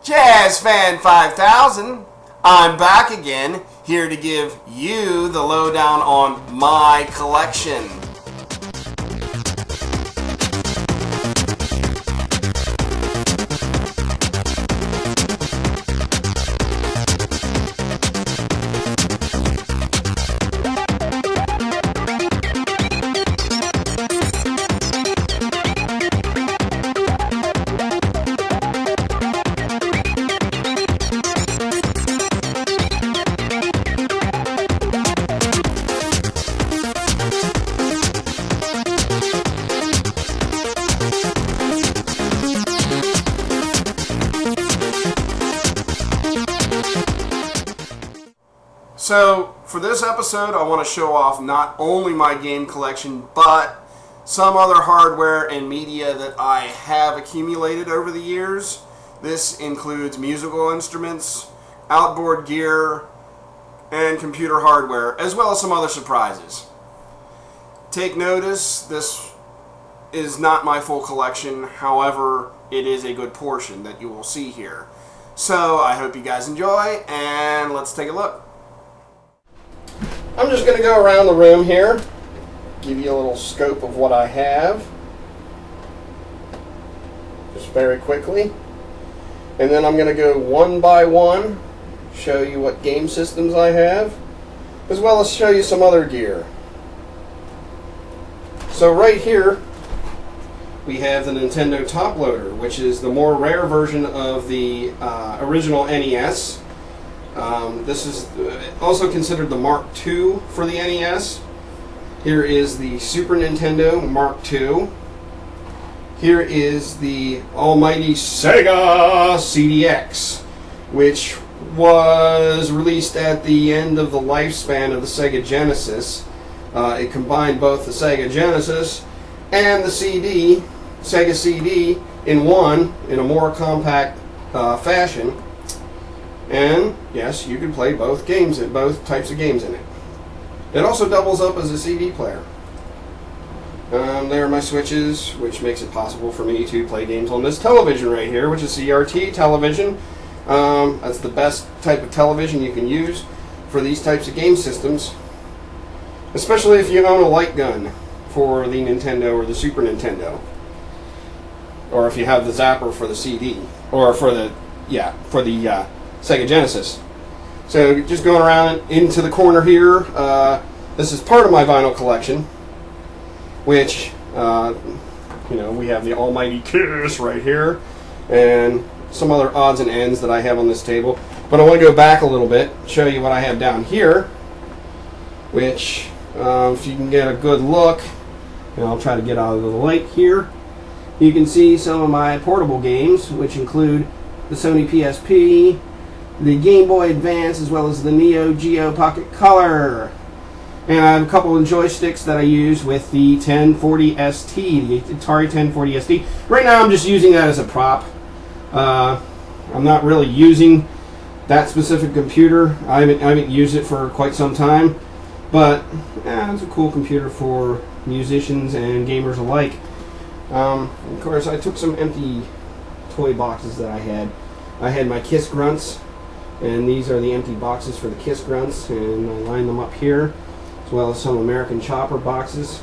Jazzfan 5000, I'm back again, here to give you the lowdown on my collection. So, for this episode, I want to show off not only my game collection, but some other hardware and media that I have accumulated over the years. This includes musical instruments, outboard gear, and computer hardware, as well as some other surprises. Take notice, this is not my full collection, however, it is a good portion that you will see here. So, I hope you guys enjoy, and let's take a look. I'm just going to go around the room here, give you a little scope of what I have, just very quickly, and then I'm going to go one by one, show you what game systems I have, as well as show you some other gear. So right here, we have the Nintendo Top Loader, which is the more rare version of the original NES. This is also considered the Mark II for the NES. Here is the Super Nintendo Mark II. Here is the almighty Sega CDX, which was released at the end of the lifespan of the Sega Genesis. It combined both the Sega Genesis and the Sega CD in one, in a more compact fashion. And yes, you can play both types of games in it. It also doubles up as a CD player. There are my switches, which makes it possible for me to play games on this television right here, which is CRT television. That's the best type of television you can use for these types of game systems, especially if you own a light gun for the Nintendo or the Super Nintendo, or if you have the zapper for the CD, or for the Sega Genesis. So just going around into the corner here, this is part of my vinyl collection, which, we have the almighty Kiss right here, and some other odds and ends that I have on this table. But I want to go back a little bit, show you what I have down here, which, if you can get a good look, and I'll try to get out of the light here, you can see some of my portable games, which include the Sony PSP, the Game Boy Advance, as well as the Neo Geo Pocket Color. And I have a couple of joysticks that I use with the 1040 ST, the Atari 1040 ST. Right now I'm just using that as a prop. I'm not really using that specific computer. I haven't used it for quite some time, but it's a cool computer for musicians and gamers alike. Of course, I took some empty toy boxes that I had. I had my Kiss Grunts, and these are the empty boxes for the Kiss Grunts, and I lined them up here, as well as some American Chopper boxes.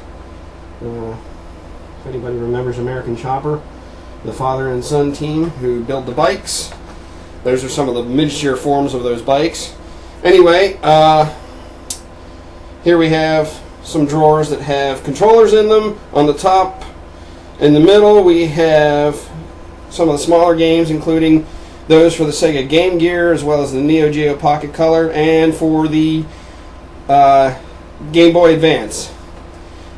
If anybody remembers American Chopper, the father and son team who build the bikes, those are some of the miniature forms of those bikes. Anyway, here we have some drawers that have controllers in them. On the top, in the middle, we have some of the smaller games, including those for the Sega Game Gear, as well as the Neo Geo Pocket Color, and for the Game Boy Advance.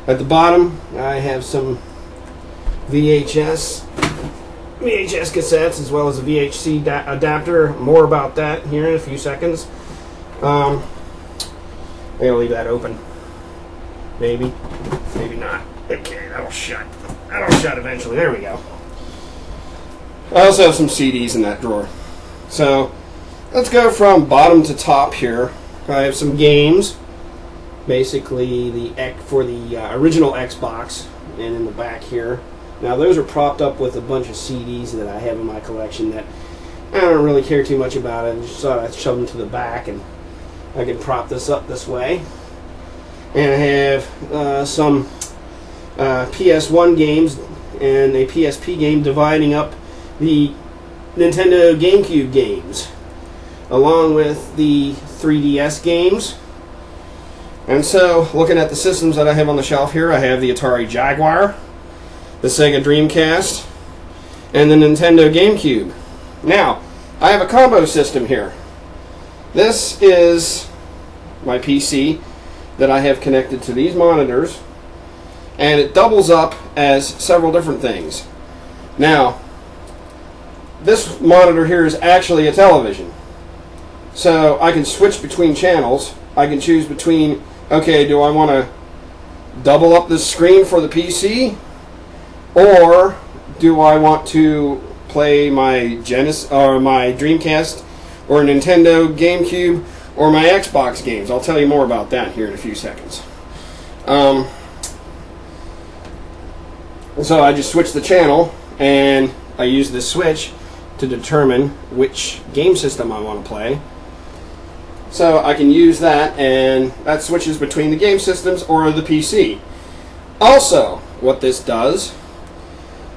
At the bottom, I have some VHS cassettes, as well as a VHC adapter. More about that here in a few seconds. I'm going to leave that open. Maybe not. Okay, that'll shut. That'll shut eventually. There we go. I also have some CDs in that drawer. So, let's go from bottom to top here. I have some games. Basically, for the original Xbox, and in the back here. Now, those are propped up with a bunch of CDs that I have in my collection that I don't really care too much about it. I just thought I'd shove them to the back, and I can prop this up this way. And I have some PS1 games and a PSP game dividing up the Nintendo GameCube games, along with the 3DS games. And so, looking at the systems that I have on the shelf here, I have the Atari Jaguar, the Sega Dreamcast, and the Nintendo GameCube. Now, I have a combo system here. This is my PC that I have connected to these monitors, and it doubles up as several different things. Now, this monitor here is actually a television. So I can switch between channels. I can choose between, okay, do I want to double up the screen for the PC, or do I want to play my Genesis or my Dreamcast or Nintendo GameCube or my Xbox games? I'll tell you more about that here in a few seconds. So I just switch the channel, and I use this switch to determine which game system I want to play. So I can use that, and that switches between the game systems or the PC. Also, what this does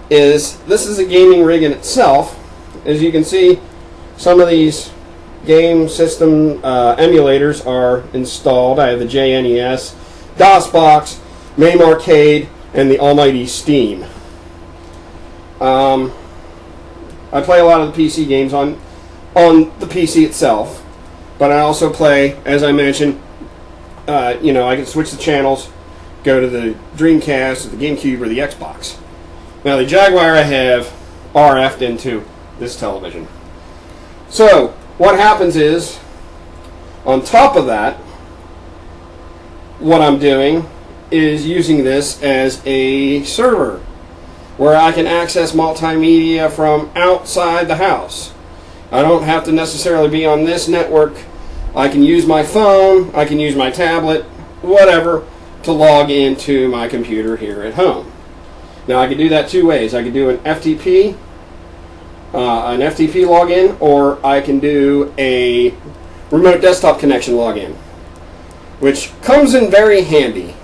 is, this is a gaming rig in itself. As you can see, some of these game system emulators are installed. I have the JNES, DOSBox, MAME Arcade, and the almighty Steam. I play a lot of the PC games on the PC itself, but I also play, as I mentioned, I can switch the channels, go to the Dreamcast, or the GameCube, or the Xbox. Now the Jaguar I have RF'd into this television. So what happens is, on top of that, what I'm doing is using this as a server where I can access multimedia from outside the house. I don't have to necessarily be on this network. I can use my phone, I can use my tablet, whatever, to log into my computer here at home. Now I can do that two ways. I can do an FTP login, or I can do a remote desktop connection login, which comes in very handy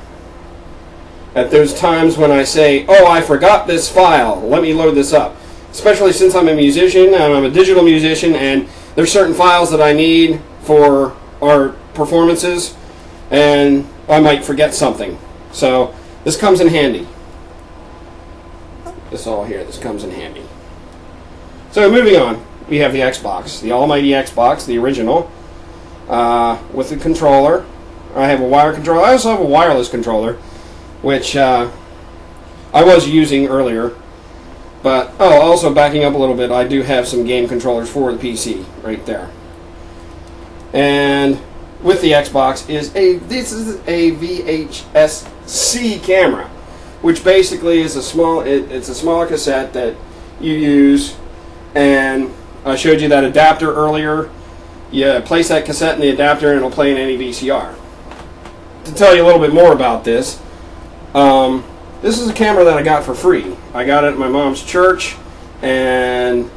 at those times when I say, oh, I forgot this file, let me load this up. Especially since I'm a musician, and I'm a digital musician, and there's certain files that I need for our performances, and I might forget something. So this comes in handy. This all here, this comes in handy. So moving on, we have the Xbox, the almighty Xbox, the original, with the controller. I have a wire controller. I also have a wireless controller, which I was using earlier. But, also backing up a little bit, I do have some game controllers for the PC right there. And with the Xbox this is a VHS-C camera, which basically is it's a smaller cassette that you use. And I showed you that adapter earlier. You place that cassette in the adapter and it'll play in any VCR. To tell you a little bit more about this, this is a camera that I got for free. I got it at my mom's church, and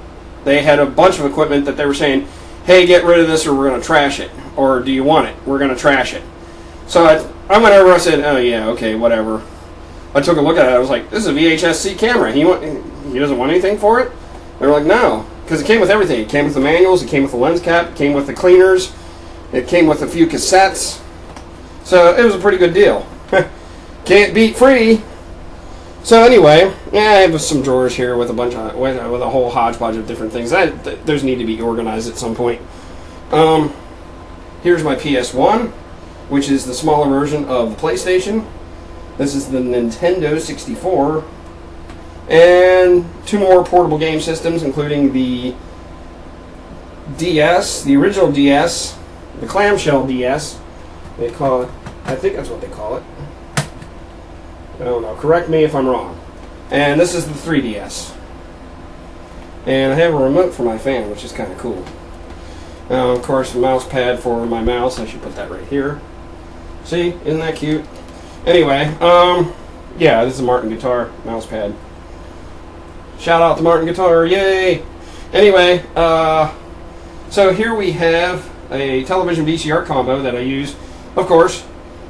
they had a bunch of equipment that they were saying, hey, get rid of this or we're going to trash it. Or do you want it? We're going to trash it. So I went over and I said, oh yeah, okay, whatever. I took a look at it. I was like, this is a VHS-C camera. He doesn't want anything for it? They were like, no. Because it came with everything. It came with the manuals, it came with the lens cap, it came with the cleaners, it came with a few cassettes. So it was a pretty good deal. Can't beat free. So anyway, yeah, I have some drawers here with a whole hodgepodge of different things. Those need to be organized at some point. Here's my PS1, which is the smaller version of the PlayStation. This is the Nintendo 64. And two more portable game systems, including the DS, the original DS, the clamshell DS. They call it, I think that's what they call it. I don't know, correct me if I'm wrong. And this is the 3DS. And I have a remote for my fan, which is kind of cool. Of course, a mouse pad for my mouse. I should put that right here. See, isn't that cute? Anyway, yeah, this is a Martin guitar mouse pad. Shout out to Martin Guitar, yay! Anyway, so here we have a television VCR combo that I use, of course,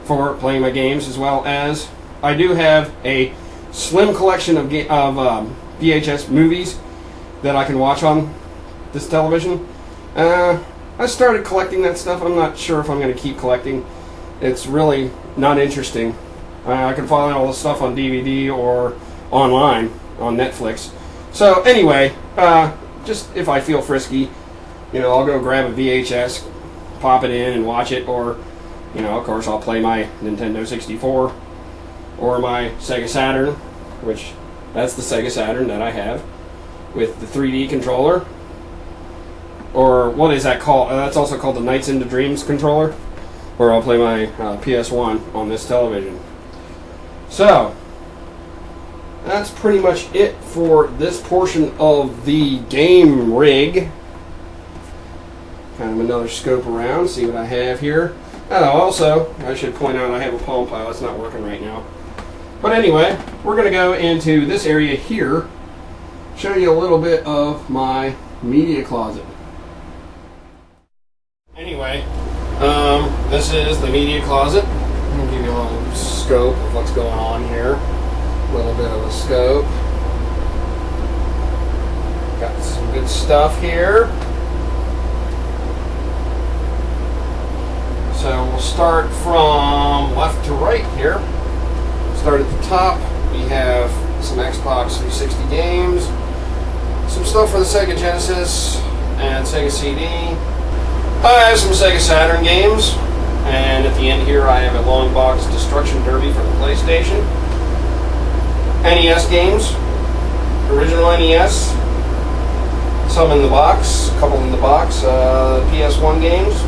for playing my games, as well as I do have a slim collection of VHS movies that I can watch on this television. I started collecting that stuff. I'm not sure if I'm going to keep collecting. It's really not interesting. I can find all the stuff on DVD or online on Netflix. So anyway, just if I feel frisky, I'll go grab a VHS, pop it in and watch it, or, of course I'll play my Nintendo 64 or my Sega Saturn, which that's the Sega Saturn that I have with the 3D controller. Or what is that called? That's also called the Nights into Dreams controller, where I'll play my PS1 on this television. So, that's pretty much it for this portion of the game rig. Kind of another scope around, see what I have here. Also, I should point out I have a Palm Pilot. It's not working right now. But anyway, we're going to go into this area here, show you a little bit of my media closet. Anyway, this is the media closet. I'll give you a little scope of what's going on here. A little bit of a scope. Got some good stuff here. So we'll start from left to right here. Start at the top. We have some Xbox 360 games, some stuff for the Sega Genesis and Sega CD. I have some Sega Saturn games, and at the end here I have a long box Destruction Derby for the PlayStation. NES games, original NES, some in the box, a couple in the box, PS1 games.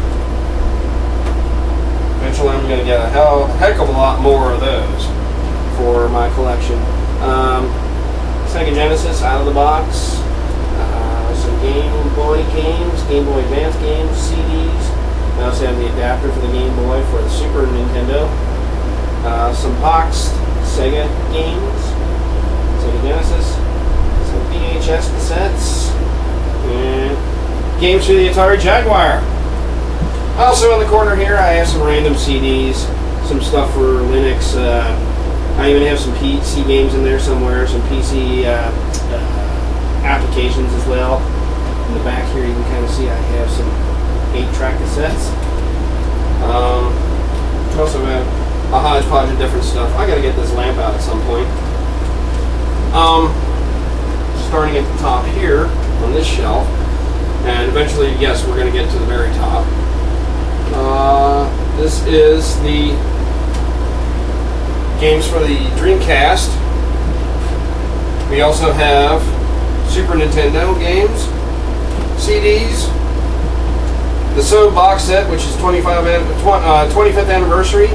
Eventually I'm going to get a heck of a lot more of those for my collection. Sega Genesis out of the box. Some Game Boy games, Game Boy Advance games, CDs. I also have the adapter for the Game Boy for the Super Nintendo. Some boxed Sega games, Sega Genesis, some VHS cassettes, and games for the Atari Jaguar. Also in the corner here I have some random CDs, some stuff for Linux. I even have some PC games in there somewhere, some PC applications as well. In the back here you can kind of see I have some 8-track cassettes. Also have a hodgepodge of different stuff. I gotta get this lamp out at some point. Starting at the top here on this shelf, and eventually, yes, we're gonna get to the very top. This is the games for the Dreamcast. We also have Super Nintendo games, CDs, the So box set, which is 25th anniversary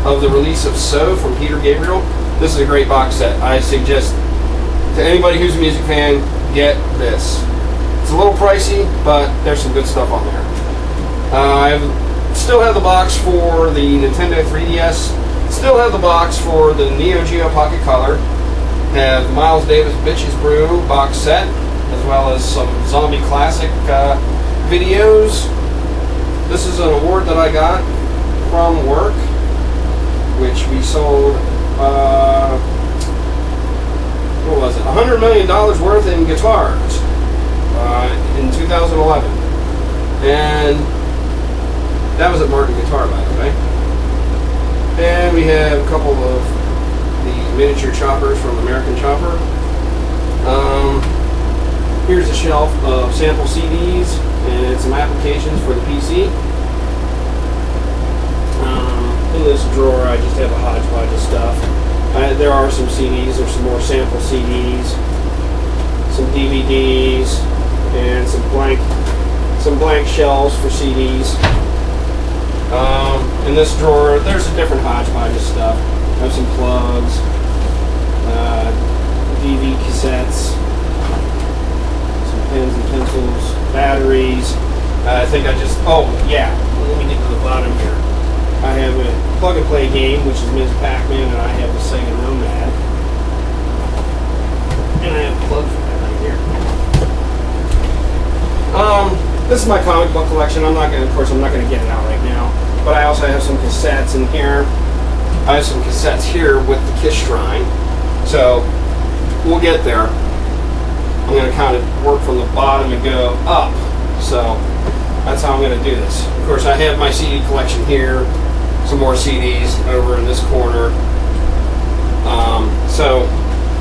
of the release of So from Peter Gabriel. This is a great box set. I suggest to anybody who's a music fan, get this. It's a little pricey, but there's some good stuff on there. I still have the box for the Nintendo 3DS. Still have the box for the Neo Geo Pocket Color. Have the Miles Davis Bitches Brew box set, as well as some Zombie Classic videos. This is an award that I got from work, which we sold, what was it, $100 million worth in guitars in 2011. And that was at Martin Guitar, by the way. And we have a couple of the miniature choppers from American Chopper. Here's a shelf of sample CDs and some applications for the PC. In this drawer I just have a hodgepodge of stuff. There are some CDs, there's some more sample CDs, some DVDs, and some blank shelves for CDs. In this drawer there's a different hodgepodge of stuff. I have some plugs, DV cassettes, some pens and pencils, batteries. I think let me get to the bottom here. I have a plug and play game, which is Ms. Pac-Man, and I have the Sega Nomad. And I have plugs for that right here. This is my comic book collection. Of course, I'm not going to get it out right now. But I also have some cassettes in here. I have some cassettes here with the Kiss Shrine. So, we'll get there. I'm going to kind of work from the bottom and go up. So, that's how I'm going to do this. Of course, I have my CD collection here. Some more CDs over in this corner. So,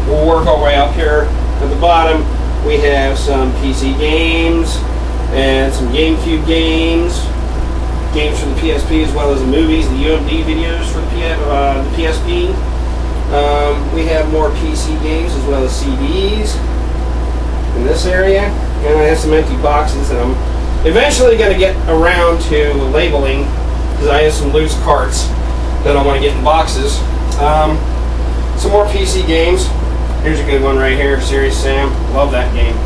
we'll work our way up here. At the bottom, we have some PC games and some GameCube games for the PSP, as well as the movies, the UMD videos for the PSP. We have more PC games as well as CDs in this area, and I have some empty boxes that I'm eventually going to get around to labeling, because I have some loose carts that I want to get in boxes. Some more PC games. Here's a good one right here, Serious Sam. Love that game.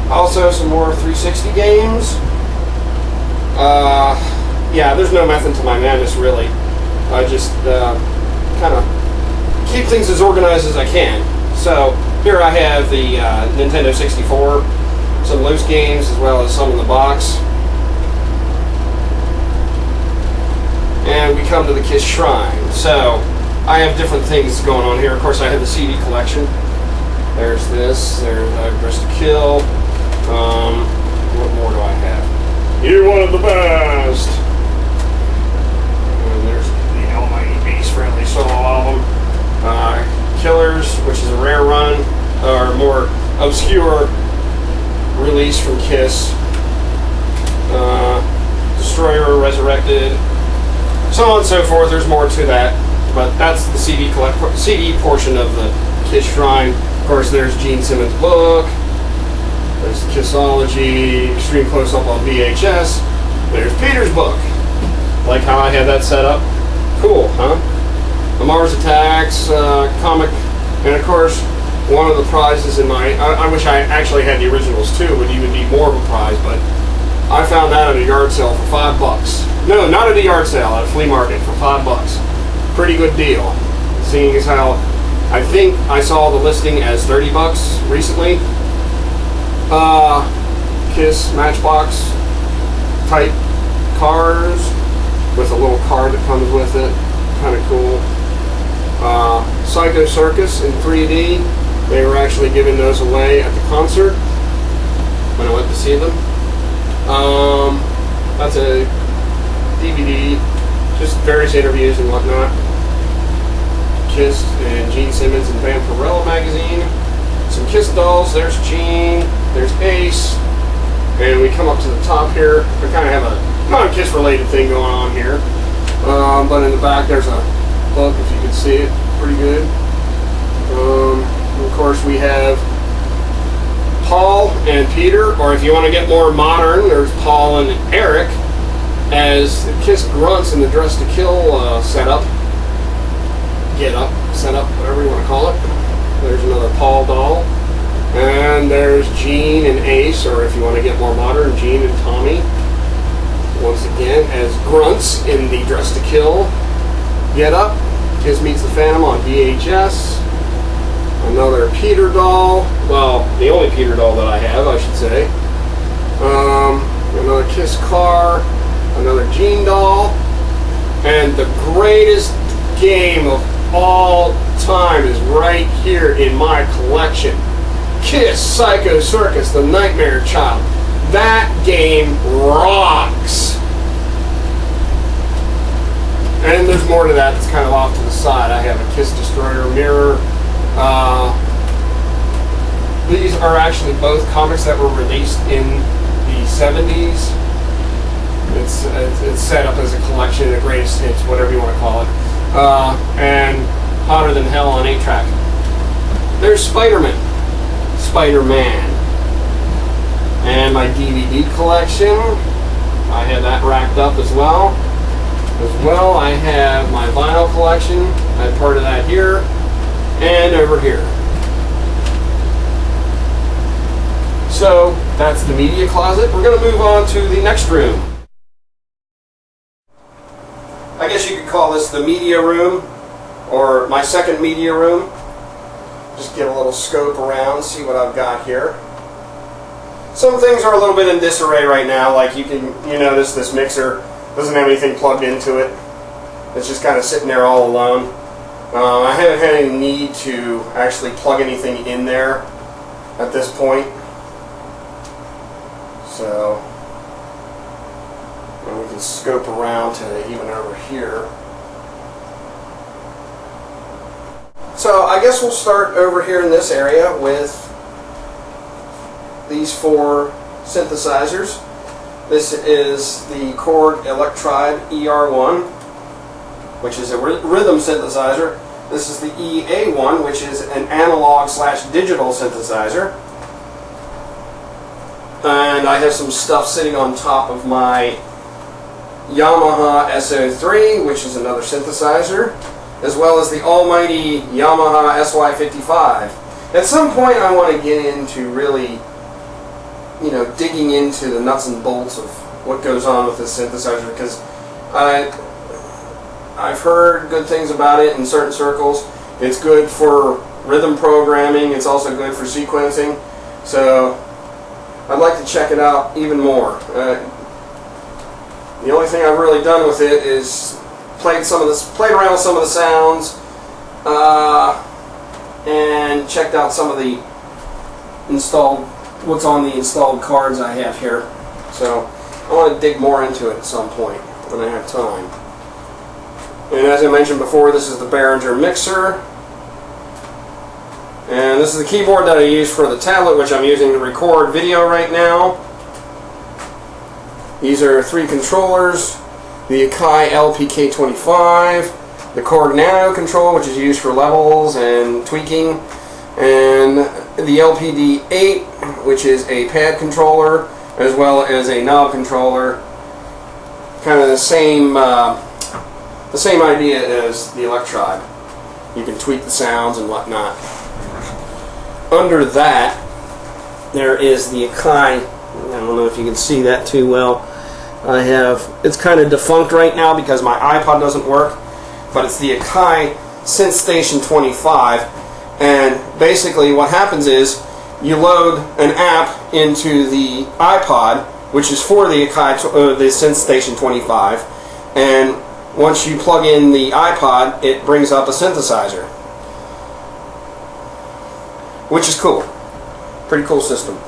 Also, some more 360 games. Yeah, there's no method to my madness, really. I just kind of keep things as organized as I can. So, here I have the Nintendo 64, some loose games, as well as some in the box. And we come to the Kiss Shrine. So, I have different things going on here. Of course, I have the CD collection. There's this. There's Dress to Kill. What more do I have? You're one of the best. And there's the Almighty Beast Friendly solo album. Killers, which is a rare run, or more obscure release from Kiss. Destroyer, Resurrected, so on and so forth. There's more to that, but that's the CD portion of the Kiss Shrine. Of course, there's Gene Simmons' book. There's Kissology, Extreme Close-Up on VHS. There's Peter's book. Like how I had that set up. Cool, huh? The Mars Attacks comic, and of course, one of the prizes in my... I wish I actually had the originals too, would even be more of a prize, but I found that at a yard sale for $5. No, not at a yard sale, at a flea market for $5. Pretty good deal. Seeing as how I think I saw the listing as $30 recently. Kiss Matchbox type cars with a little card that comes with it. Kind of cool. Psycho Circus in 3D. They were actually giving those away at the concert when I went to see them. That's a DVD, just various interviews and whatnot. Kiss and Gene Simmons and Vampirella magazine. Some Kiss dolls. There's Gene. There's Ace. And we come up to the top here. We kind of have a non-Kiss related thing going on here. But in the back there's a book, if you can see it. Pretty good. Of course we have Paul and Peter, or if you want to get more modern, there's Paul and Eric as the Kiss grunts in the Dress to Kill setup. Get up, setup, whatever you want to call it. There's another Paul doll. And there's Gene and Ace, or if you want to get more modern, Gene and Tommy. Once again, as grunts in the Dress to Kill get up. Kiss Meets the Phantom on VHS. Another Peter doll. Well, the only Peter doll that I have, I should say. Another Kiss car. Another Gene doll. And the greatest game of all time is right here in my collection. Kiss Psycho Circus, The Nightmare Child. That game rocks. And there's more to that that's kind of off to the side. I have a Kiss Destroyer mirror. These are actually both comics that were released in the 70s. It's set up as a collection of greatest hits, whatever you want to call it. And Hotter Than Hell on 8-track. There's Spider-Man. And my DVD collection. I have that racked up as well. I have my vinyl collection. I have part of that here and over here. So that's the media closet. We're going to move on to the next room. I guess you could call this the media room, or my second media room. Just get a little scope around, see what I've got here. Some things are a little bit in disarray right now. Like you notice this mixer doesn't have anything plugged into it. It's just kind of sitting there all alone. I haven't had any need to actually plug anything in there at this point. So we can scope around to even over here. So I guess we'll start over here in this area with these 4 synthesizers. This is the Korg Electride ER1, which is a rhythm synthesizer. This is the EA1, which is an analog/digital synthesizer. And I have some stuff sitting on top of my Yamaha SO3, which is another synthesizer, as well as the almighty Yamaha SY55. At some point I want to get into really, digging into the nuts and bolts of what goes on with this synthesizer, because I've heard good things about it in certain circles. It's good for rhythm programming, it's also good for sequencing, so I'd like to check it out even more. The only thing I've really done with it is played around with some of the sounds, and checked out some of the what's on the installed cards I have here. So I want to dig more into it at some point when I have time. And as I mentioned before, this is the Behringer mixer. And this is the keyboard that I use for the tablet, which I'm using to record video right now. These are 3 controllers. The Akai LPK25, the Korg Nano controller, which is used for levels and tweaking, and the LPD8, which is a pad controller, as well as a knob controller. Kind of the same idea as the Electride. You can tweak the sounds and whatnot. Under that, there is the Akai. I don't know if you can see that too well. It's kind of defunct right now because my iPod doesn't work, but it's the Akai SynthStation 25, and basically what happens is you load an app into the iPod, which is for the Akai, the SynthStation 25, and once you plug in the iPod, it brings up a synthesizer, which is cool. Pretty cool system.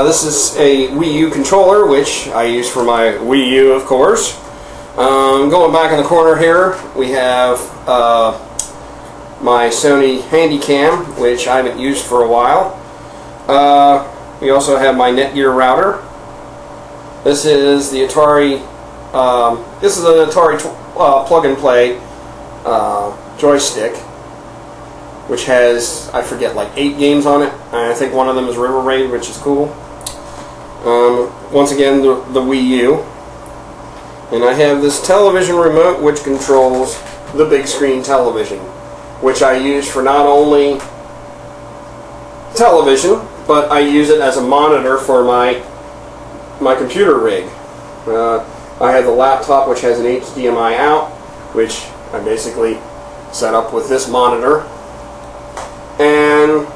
This is a Wii U controller, which I use for my Wii U, of course. Going back in the corner here, we have my Sony Handycam, which I haven't used for a while. We also have my Netgear router. This is the Atari. This is an Atari plug-and-play joystick, which has, I forget, like 8 games on it. I think one of them is River Raid, which is cool. Once again, the Wii U. And I have this television remote which controls the big screen television, which I use for not only television, but I use it as a monitor for my computer rig. I have the laptop, which has an HDMI out, which I basically set up with this monitor, and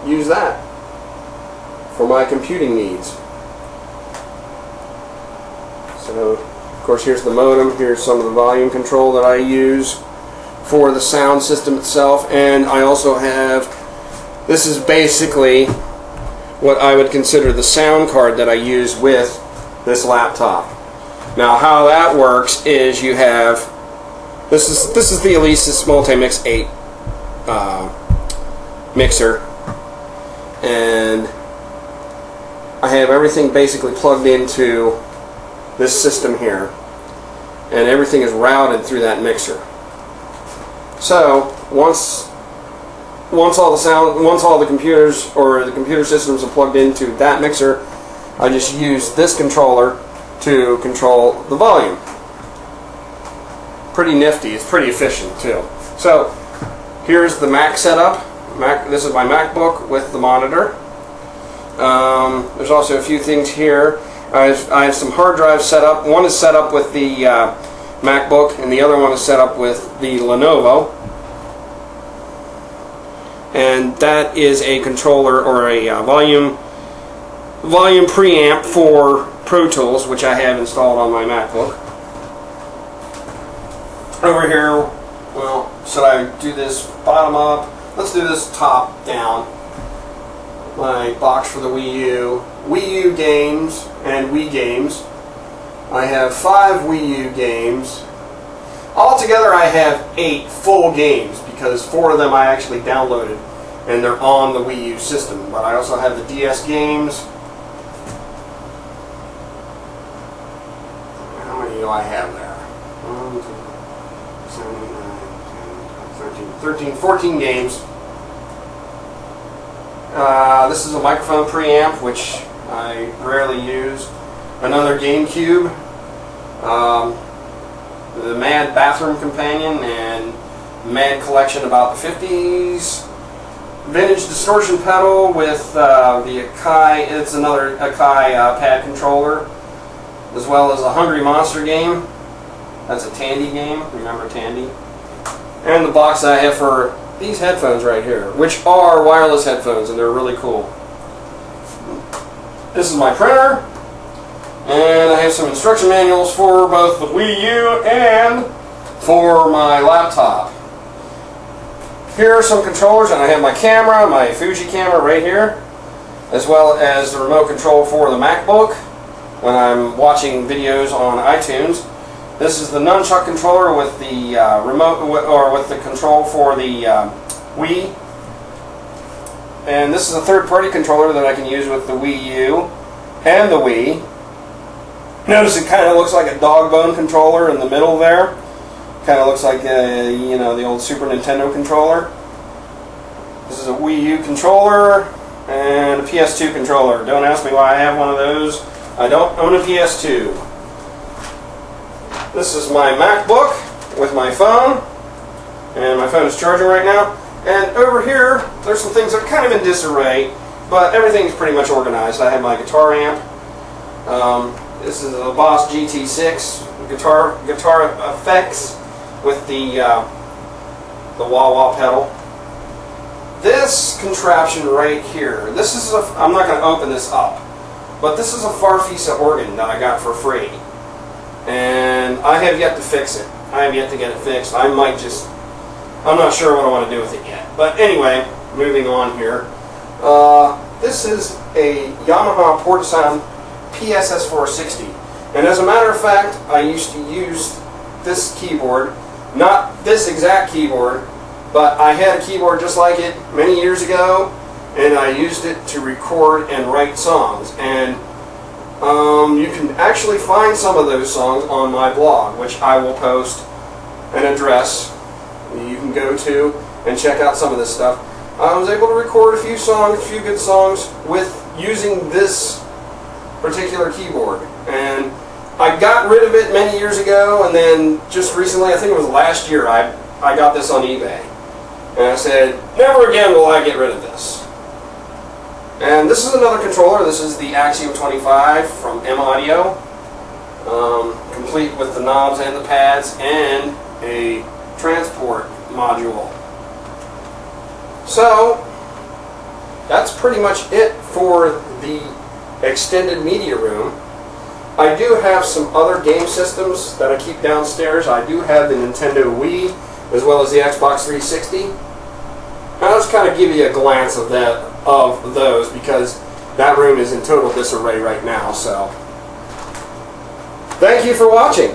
use that for my computing needs. So, of course, here's the modem. Here's some of the volume control that I use for the sound system itself, and I also have, this is basically what I would consider the sound card that I use with this laptop. Now, how that works is you have, this is the Alesis Multimix 8 mixer, and I have everything basically plugged into this system here, and everything is routed through that mixer. So once all the computers or the computer systems are plugged into that mixer, I just use this controller to control the volume. Pretty nifty. It's pretty efficient too. So here's the Mac setup. This is my MacBook with the monitor. There's also a few things here. I have some hard drives set up. One is set up with the MacBook, and the other one is set up with the Lenovo. And that is a controller or a volume volume preamp for Pro Tools, which I have installed on my MacBook. Over here, well, should I do this bottom up? Let's do this top down. My box for the Wii U games, and Wii games. I have 5 Wii U games. Altogether I have 8 full games because 4 of them I actually downloaded and they're on the Wii U system. But I also have the DS games. How many do I have there? 1, 2, 7, 9, 10, 13, 14 games. This is a microphone preamp, which I rarely use. Another GameCube. The Mad Bathroom Companion and Mad Collection about the 50s. Vintage distortion pedal with the Akai. It's another Akai pad controller, as well as a Hungry Monster game. That's a Tandy game. Remember Tandy? And the box that I have for these headphones right here, which are wireless headphones, and they're really cool. This is my printer, and I have some instruction manuals for both the Wii U and for my laptop. Here are some controllers, and I have my camera, my Fuji camera right here, as well as the remote control for the MacBook when I'm watching videos on iTunes. This is the nunchuck controller with the remote, or with the control for the Wii. And this is a third-party controller that I can use with the Wii U and the Wii. Notice it kind of looks like a dog bone controller in the middle there. Kind of looks like you know, the old Super Nintendo controller. This is a Wii U controller and a PS2 controller. Don't ask me why I have one of those. I don't own a PS2. This is my MacBook with my phone, and my phone is charging right now. And over here, there's some things that are kind of in disarray, but everything's pretty much organized. I have my guitar amp. This is a Boss GT6 guitar effects with the wah-wah pedal. This contraption right here, this is I'm not going to open this up, but this is a Farfisa organ that I got for free. And I have yet to fix it. I have yet to get it fixed. I'm not sure what I want to do with it yet. But anyway, moving on here. This is a Yamaha Portasound PSS 460. And as a matter of fact, I used to use this keyboard, not this exact keyboard, but I had a keyboard just like it many years ago, and I used it to record and write songs. And you can actually find some of those songs on my blog, which I will post an address you can go to and check out some of this stuff. I was able to record a few songs, a few good songs, with using this particular keyboard. And I got rid of it many years ago, and then just recently, I think it was last year, I got this on eBay. And I said, never again will I get rid of this. And this is another controller. This is the Axiom 25 from M Audio, complete with the knobs and the pads and a transport module. So that's pretty much it for the extended media room. I do have some other game systems that I keep downstairs. I do have the Nintendo Wii as well as the Xbox 360. I'll just kind of give you a glance of those because that room is in total disarray right now. So thank you for watching.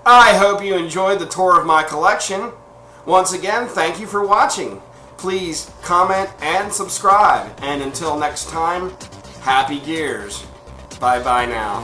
I hope you enjoyed the tour of my collection. Once again, thank you for watching. Please comment and subscribe. And until next time, happy gears. Bye-bye now.